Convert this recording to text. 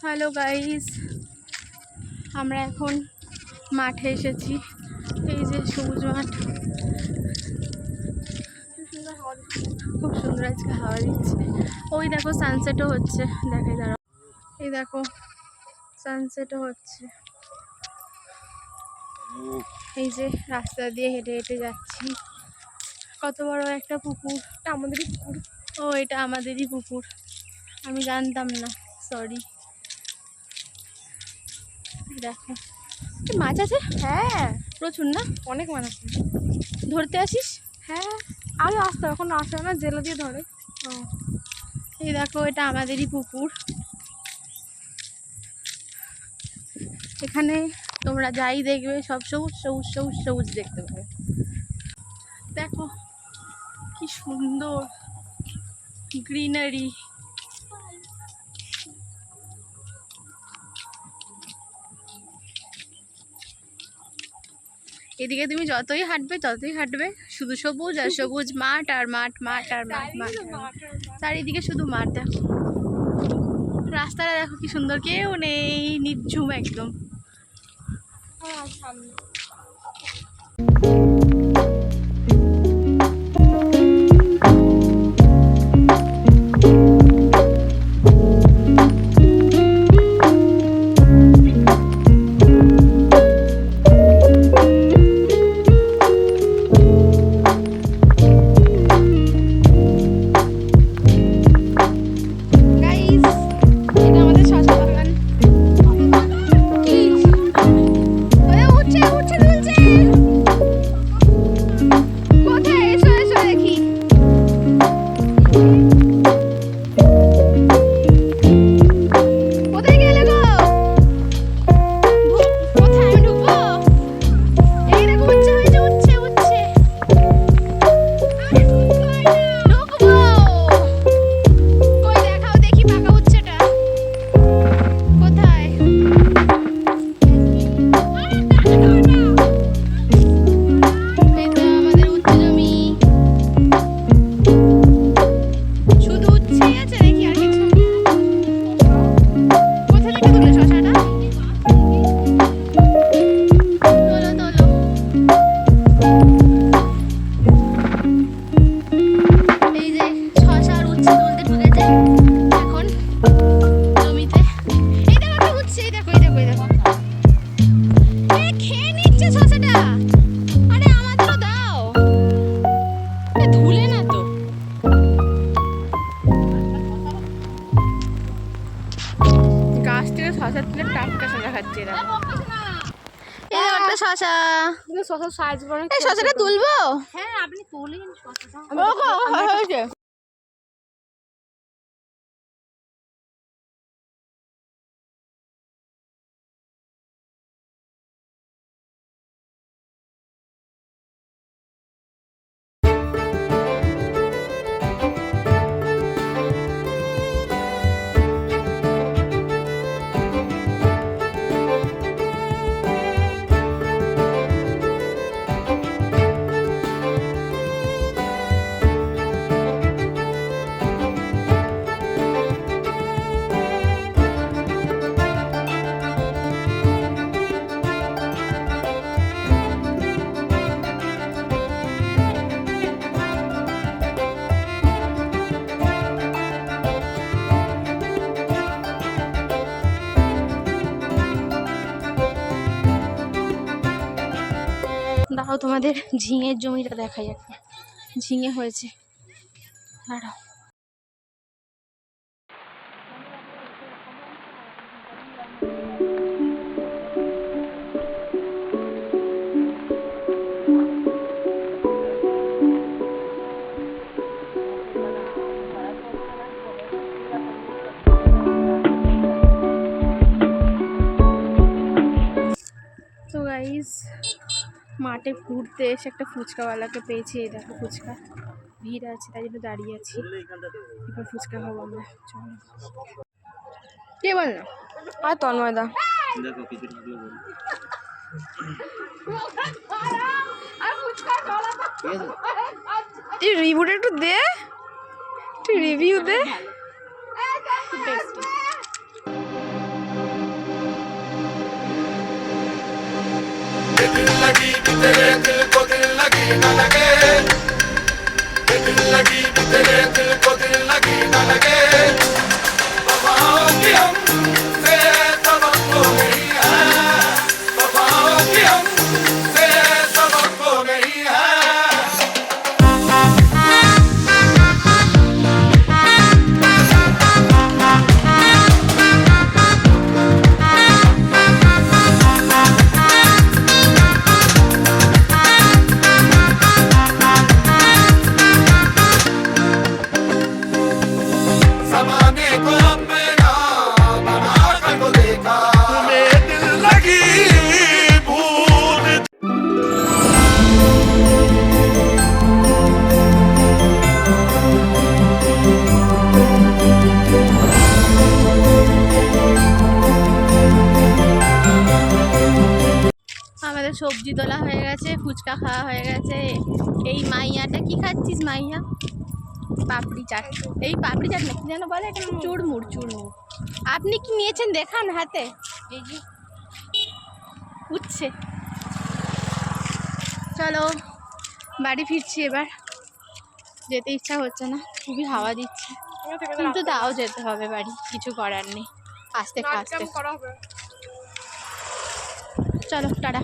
Hello guys, আমরা এখন মাঠে এসেছি। এই যে সবুজ মাঠ, খুব সুন্দর আজকে হাওয়া দিচ্ছে। ওই দেখো সানসেটও হচ্ছে, দেখাই দাঁড়াও। এই দেখো সানসেটও হচ্ছে। এই যে রাস্তা দিয়ে হেঁটে হেঁটে যাচ্ছি। কত বড় একটা পুকুর, এটা আমাদেরই পুকুর। ও, এটা আমাদেরই পুকুর, আমি জানতাম না, সরি। দেখো মাছ আছে, হ্যাঁ প্রচুর, না অনেক মাছ আছে। ধরতে আসিস? হ্যাঁ, আগে আসতো, এখন আসে না, জেলে দিয়ে ধরে। ও, এই দেখো এটা আমাদেরই পুকুর। এখানে তোমরা যাই দেখবে সব সবুজ সবুজ সবুজ সবুজ দেখতে পাবে। দেখো কি সুন্দর গ্রিনারি। এদিকে তুমি যতই হাঁটবে শুধু সবুজ আর সবুজ, মাঠ আর মাঠ, মাঠ আর মাঠ, মাঠ চারিদিকে শুধু মাঠ। দেখো রাস্তাটা দেখো কি সুন্দর, কেউ নেই, নির্ঝুম একদম। শশাটা তুলবো? হ্যাঁ আপনি তুলেন শশাটা। দাঁড়াও, তোমাদের ঝিঙের জমিটা দেখাই, একটা ঝিঙে হয়েছে, দাঁড়াও। তো গাইস, মাঠে ঘুরতে এসে একটা ফুচকাওয়ালাকে পেয়েছি। এই দেখো ফুচকা ভিড় আছে, তাই জন্য দাঁড়িয়ে আছি। এবার ফুচকা খাবো আমরা, চলো। কে বল না? আর তন্ময়দা তুই রিভিউটা একটু দে, তুই রিভিউ দে। दिल लगी भी तेरे दिल को दिल लगी न लगे, दिल लगी भी तेरे दिल को दिल लगी न लगे, वफाओं की हमसे तवक्को नहीं है, वफाओं की हमसे तवक्को नहीं है। ज़माने को अपना बना कर तो देखा, तुम्हें दिल लगी भूल। আমাদের সবজি তোলা হয়ে গেছে, ফুচকা খাওয়া হয়ে গেছে। এই মাইয়াটা কি খাচ্ছিস মাইয়া? পাপড়ি চাট। এই পাপড়ি চাট না কি যেন বলে, এটা চুরমুর চুরমুর। আপনি কি নিয়েছেন দেখান হাতে। এই যে উঠছে। চলো বাড়ি ফিরছি এবার, যেতে ইচ্ছা হচ্ছে না, খুবই হাওয়া দিচ্ছে, কিন্তু তাও যেতে হবে বাড়ি, কিছু করার নেই, আস্তে আস্তে। চলো টাটা।